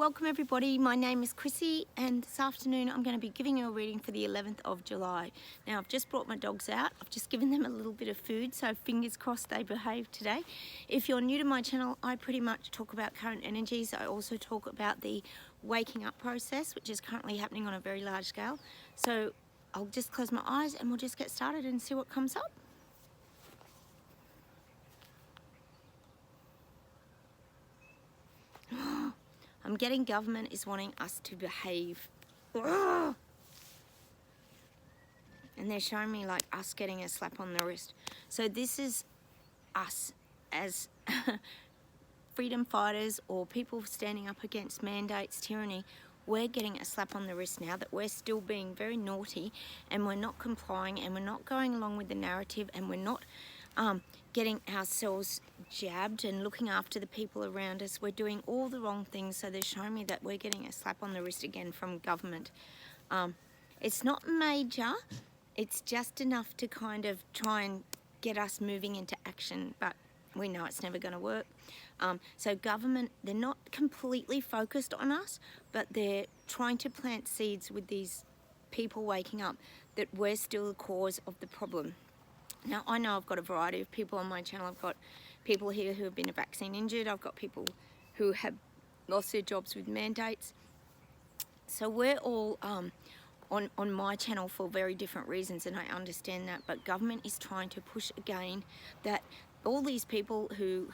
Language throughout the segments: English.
welcome everybody. My name is Chrissy and this afternoon I'm going to be giving you a reading for the 11th of July. Now I've just brought my dogs out. I've just given them a little bit of food, so fingers crossed they behave today. If you're new to my channel, I pretty much talk about current energies. I also talk about the waking up process, which is currently happening on a very large scale. So I'll just close my eyes and we'll just get started and see what comes up. I'm getting government is wanting us to behave. And they're showing me like us getting a slap on the wrist. So this is us as freedom fighters or people standing up against mandates, tyranny. We're getting a slap on the wrist now that we're still being very naughty and we're not complying and we're not going along with the narrative and we're not getting ourselves jabbed and looking after the people around us. We're doing all the wrong things, so they're showing me that we're getting a slap on the wrist again from government. It's not major, it's just enough to kind of try and get us moving into action, but we know it's never going to work. So government, they're not completely focused on us, but they're trying to plant seeds with these people waking up that we're still the cause of the problem. Now, I know I've got a variety of people on my channel. I've got people here who have been vaccine injured. I've got people who have lost their jobs with mandates. So we're all on my channel for very different reasons, and I understand that. But government is trying to push again that all these people who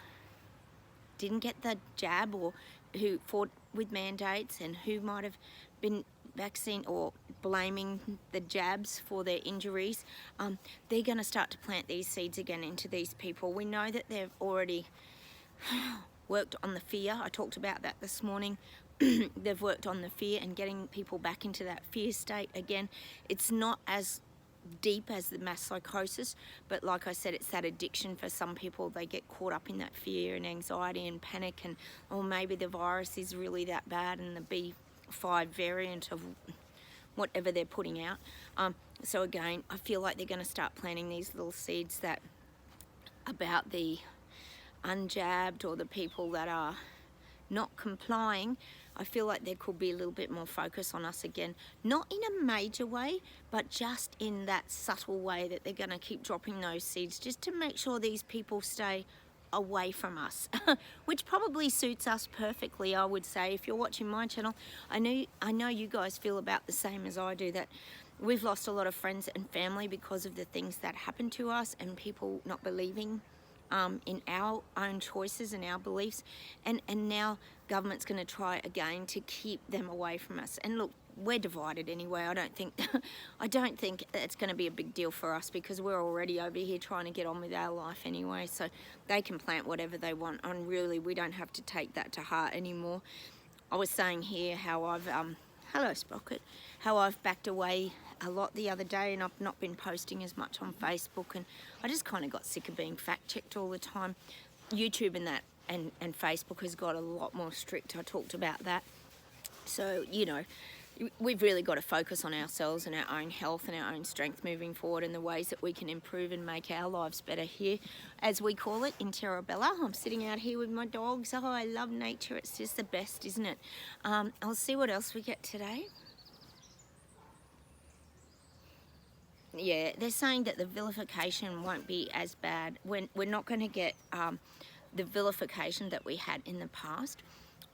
didn't get the jab or who fought with mandates and who might have been vaccine or blaming the jabs for their injuries, they're going to start to plant these seeds again into these people. We know that they've already worked on the fear. I talked about that this morning. They've worked on the fear and getting people back into that fear state again. It's not as deep as the mass psychosis, but like I said, it's that addiction for some people. They get caught up in that fear and anxiety and panic, and or maybe the virus is really that bad and the B5 variant of whatever they're putting out. So again, I feel like they're going to start planting these little seeds that about the unjabbed or the people that are not complying. I feel like there could be a little bit more focus on us again, not in a major way, but just in that subtle way that they're going to keep dropping those seeds just to make sure these people stay away from us, which probably suits us perfectly, I would say. If you're watching my channel, I know you guys feel about the same as I do, that we've lost a lot of friends and family because of the things that happened to us and people not believing in our own choices and our beliefs, and now government's going to try again to keep them away from us. And look, we're divided anyway. I don't think it's going to be a big deal for us because we're already over here trying to get on with our life anyway, so they can plant whatever they want, and really we don't have to take that to heart anymore. I was saying here how I've hello Sprocket, how I've backed away a lot the other day and I've not been posting as much on Facebook, and I just kind of got sick of being fact checked all the time. YouTube and that and Facebook has got a lot more strict. I talked about that. So, you know, we've really got to focus on ourselves and our own health and our own strength moving forward, and the ways that we can improve and make our lives better here, as we call it, in Terra Bella. I'm sitting out here with my dogs. Oh, I love nature. It's just the best, isn't it? I'll see what else we get today. Yeah, they're saying that the vilification won't be as bad. We're not going to get the vilification that we had in the past.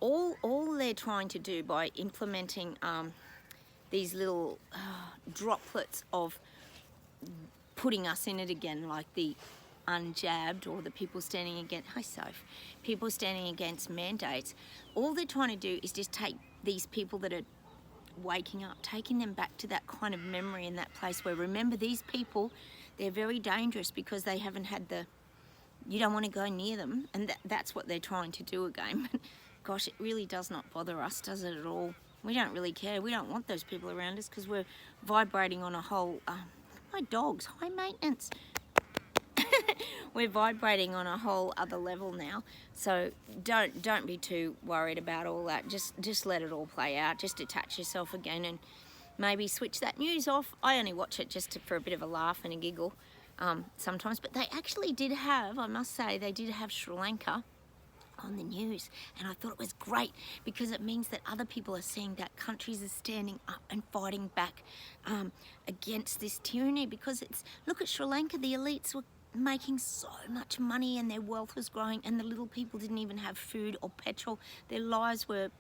All they're trying to do by implementing these little droplets of putting us in it again, like the unjabbed or the people standing against, hi Soph, people standing against mandates, all they're trying to do is just take these people that are waking up, taking them back to that kind of memory in that place where, remember, these people, they're very dangerous because they haven't had you don't want to go near them, and that's what they're trying to do again. Gosh, it really does not bother us, does it, at all? We don't really care. We don't want those people around us because we're vibrating on a whole my dogs, high maintenance. We're vibrating on a whole other level now, so don't be too worried about all that. Just let it all play out. Just detach yourself again and maybe switch that news off. I only watch it just for a bit of a laugh and a giggle sometimes, but they actually did have, I must say, they did have Sri Lanka on the news, and I thought it was great because it means that other people are seeing that countries are standing up and fighting back against this tyranny. Because it's, look at Sri Lanka, the elites were making so much money and their wealth was growing, and the little people didn't even have food or petrol. Their lives were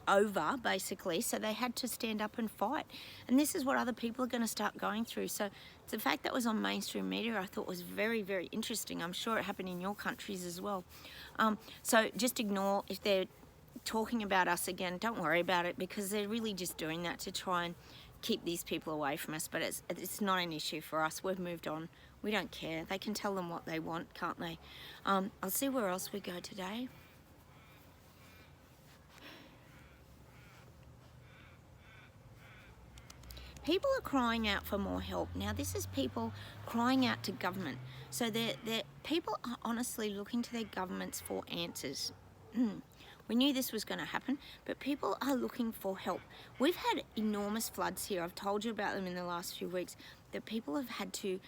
over basically, so they had to stand up and fight. And this is what other people are going to start going through. So the fact that was on mainstream media I thought was very, very interesting. I'm sure it happened in your countries as well. So just ignore if they're talking about us again. Don't worry about it, because they're really just doing that to try and keep these people away from us. But it's not an issue for us. We've moved on. We don't care. They can tell them what they want, can't they? I'll see where else we go today. People are crying out for more help. Now, this is people crying out to government. So people are honestly looking to their governments for answers. We knew this was going to happen, but people are looking for help. We've had enormous floods here. I've told you about them in the last few weeks, that people have had to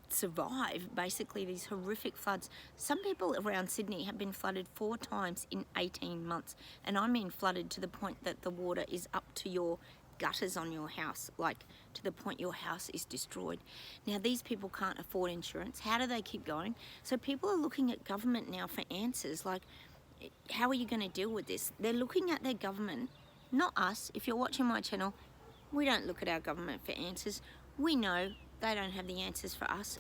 survive basically these horrific floods. Some people around Sydney have been flooded 4 times in 18 months. And I mean flooded to the point that the water is up to your gutters on your house, like to the point your house is destroyed. Now, these people can't afford insurance. How do they keep going? So people are looking at government now for answers, like, how are you going to deal with this? They're looking at their government, not us. If you're watching my channel, we don't look at our government for answers. We know they don't have the answers for us.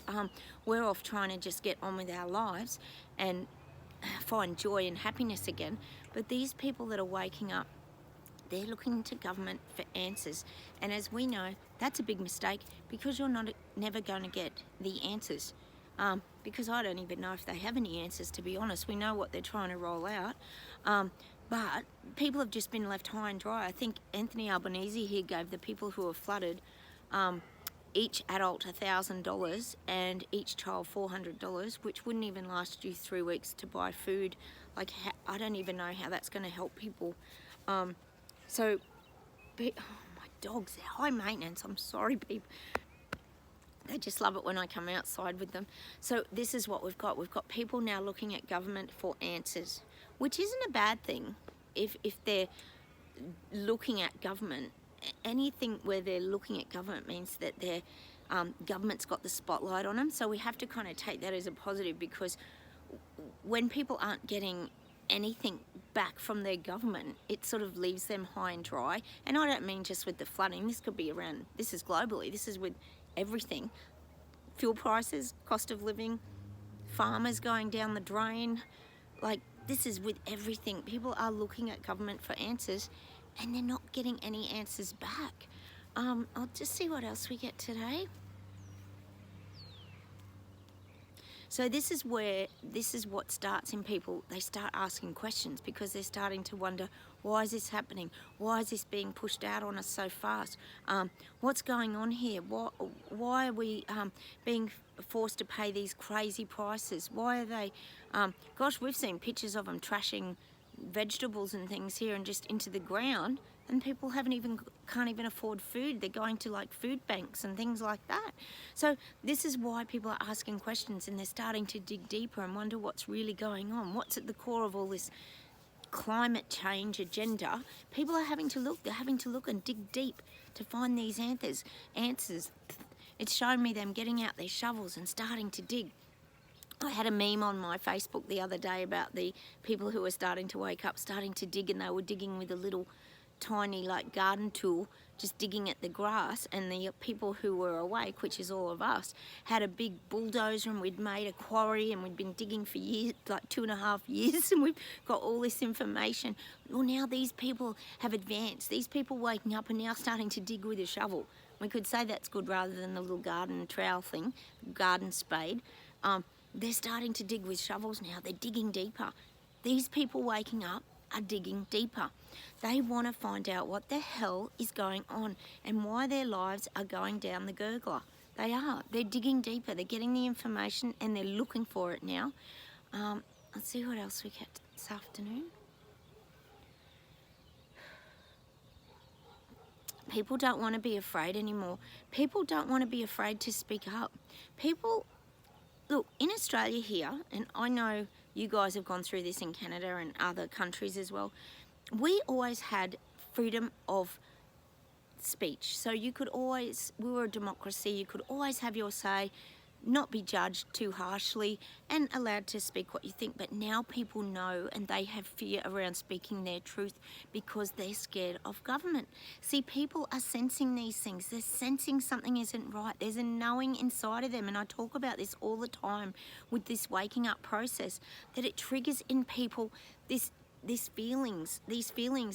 We're off trying to just get on with our lives and find joy and happiness again. But these people that are waking up, they're looking to government for answers. And as we know, that's a big mistake, because you're never going to get the answers. Because I don't even know if they have any answers, to be honest. We know what they're trying to roll out. But people have just been left high and dry. I think Anthony Albanese here gave the people who are flooded each adult $1,000 and each child $400, which wouldn't even last you 3 weeks to buy food. Like, I don't even know how that's going to help people. So, oh, my dogs, they're high maintenance. I'm sorry, people. They just love it when I come outside with them. So this is what we've got. We've got people now looking at government for answers, which isn't a bad thing if they're looking at government. Anything where they're looking at government means that their government's got the spotlight on them. So we have to kind of take that as a positive, because when people aren't getting anything back from their government, it sort of leaves them high and dry. And I don't mean just with the flooding. This could be around, this is globally, this is with everything. Fuel prices, cost of living, farmers going down the drain. Like, this is with everything. People are looking at government for answers, and they're not getting any answers back. I'll just see what else we get today. So this is what starts in people. They start asking questions, because they're starting to wonder, why is this happening? Why is this being pushed out on us so fast? What's going on here? Why are we being forced to pay these crazy prices? Why are they, gosh, we've seen pictures of them trashing vegetables and things here and just into the ground, and people can't even afford food. They're going to like food banks and things like that. So this is why people are asking questions, and they're starting to dig deeper and wonder what's really going on. What's at the core of all this climate change agenda? People are having to look. They're having to look and dig deep to find these answers. It's showing me them getting out their shovels and starting to dig. I had a meme on my Facebook the other day about the people who were starting to wake up, starting to dig, and they were digging with a little tiny like garden tool, just digging at the grass. And the people who were awake, which is all of us, had a big bulldozer, and we'd made a quarry, and we'd been digging for years, like 2.5 years, and we've got all this information. Well, now these people have advanced. These people waking up and now starting to dig with a shovel. We could say that's good, rather than the little garden trowel thing, garden spade. They're starting to dig with shovels now. They're digging deeper. These people waking up are digging deeper. They want to find out what the hell is going on and why their lives are going down the gurgler. They are. They're digging deeper. They're getting the information, and they're looking for it now. Let's see what else we get this afternoon. People don't want to be afraid anymore. People don't want to be afraid to speak up. People look, in Australia here, and I know you guys have gone through this in Canada and other countries as well, we always had freedom of speech. So you could always, we were a democracy, you could always have your say, not be judged too harshly and allowed to speak what you think. But now people know, and they have fear around speaking their truth because they're scared of government. See, people are sensing these things. They're sensing something isn't right. There's a knowing inside of them, and I talk about this all the time with this waking up process, that it triggers in people these feelings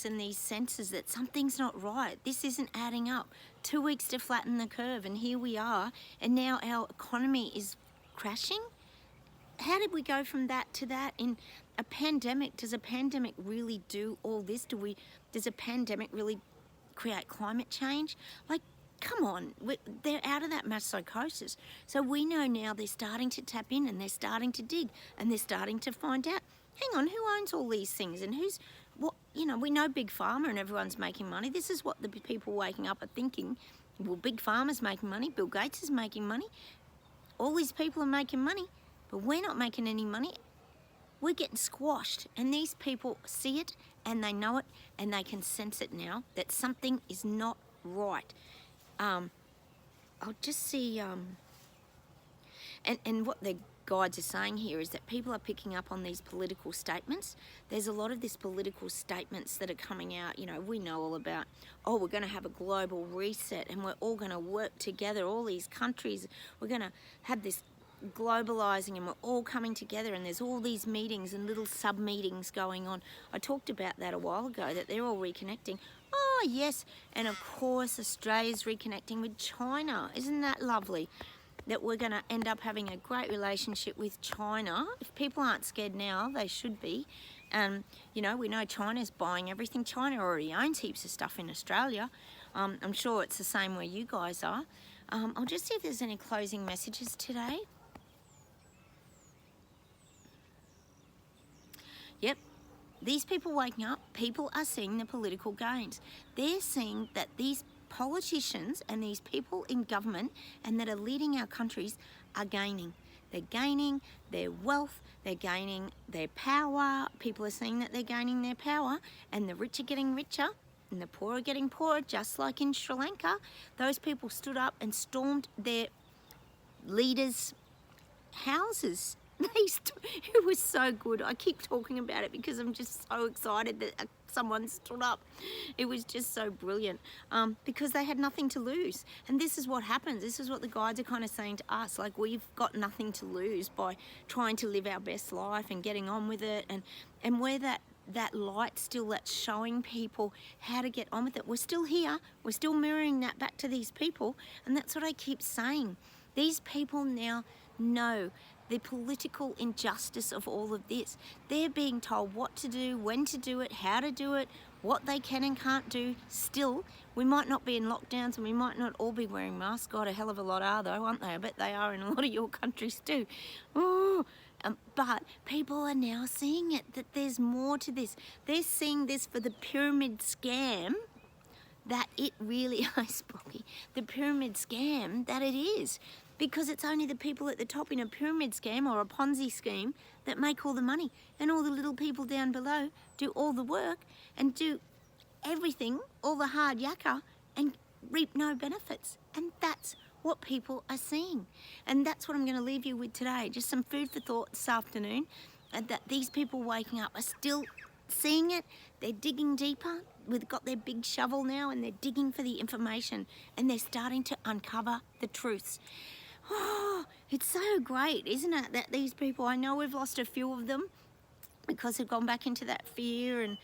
and these senses that something's not right. This isn't adding up. 2 weeks to flatten the curve, and here we are, and now our economy is crashing. How did we go from that to that in a pandemic? Does a pandemic really do all this? Does a pandemic really create climate change? Like, come on, they're out of that mass psychosis. So we know now they're starting to tap in, and they're starting to dig, and they're starting to find out, hang on, who owns all these things, and who's what? You know, we know Big Pharma and everyone's making money. This is what the people waking up are thinking. Well, Big Pharma's making money, Bill Gates is making money, all these people are making money, but we're not making any money. We're getting squashed, and these people see it, and they know it, and they can sense it now that something is not right. I'll just see, and what the guides are saying here is that people are picking up on these political statements. There's a lot of these political statements that are coming out. You know, we know all about, oh, we're going to have a global reset, and we're all going to work together, all these countries, we're going to have this globalizing, and we're all coming together, and there's all these meetings and little sub meetings going on. I talked about that a while ago, that they're all reconnecting. Oh yes, and of course Australia's reconnecting with China. Isn't that lovely? That we're going to end up having a great relationship with China. If people aren't scared now, they should be. You know, we know China's buying everything. China already owns heaps of stuff in Australia. I'm sure it's the same where you guys are. I'll just see if there's any closing messages today. Yep. These people waking up, people are seeing the political gains. They're seeing that these politicians and these people in government and that are leading our countries are gaining. They're gaining their wealth, they're gaining their power. People are seeing that they're gaining their power, and the rich are getting richer and the poor are getting poorer, just like in Sri Lanka. Those people stood up and stormed their leaders' houses. It was so good. I keep talking about it because I'm just so excited that someone stood up. It was just so brilliant because they had nothing to lose. And this is what happens. This is what the guides are kind of saying to us. Like, we've got nothing to lose by trying to live our best life and getting on with it. And where that light still, that's showing people how to get on with it. We're still here. We're still mirroring that back to these people. And that's what I keep saying. These people now know the political injustice of all of this. They're being told what to do, when to do it, how to do it, what they can and can't do. Still, we might not be in lockdowns, and we might not all be wearing masks. God, a hell of a lot are though, aren't they? I bet they are in a lot of your countries too. Oh, but people are now seeing it, that there's more to this. They're seeing this for the pyramid scam that it really is, Brocky. The pyramid scam that it is. Because it's only the people at the top in a pyramid scam or a Ponzi scheme that make all the money, and all the little people down below do all the work and do everything, all the hard yakka, and reap no benefits. And that's what people are seeing. And that's what I'm going to leave you with today. Just some food for thought this afternoon, and that these people waking up are still seeing it. They're digging deeper. We've got their big shovel now, and they're digging for the information, and they're starting to uncover the truths. Oh, it's so great, isn't it, that these people, I know we've lost a few of them because they've gone back into that fear and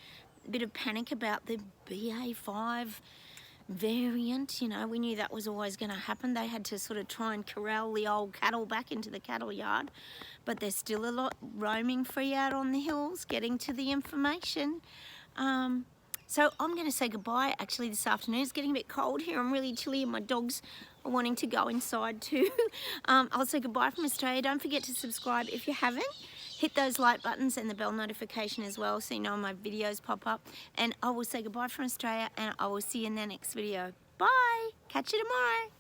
a bit of panic about the BA5 variant. You know, we knew that was always going to happen. They had to sort of try and corral the old cattle back into the cattle yard, but there's still a lot roaming free out on the hills, getting to the information. So I'm going to say goodbye actually this afternoon. It's getting a bit cold here. I'm really chilly, and my dogs are wanting to go inside too. I'll say goodbye from Australia. Don't forget to subscribe if you haven't. Hit those like buttons and the bell notification as well, so you know when my videos pop up. And I will say goodbye from Australia, and I will see you in the next video. Bye. Catch you tomorrow.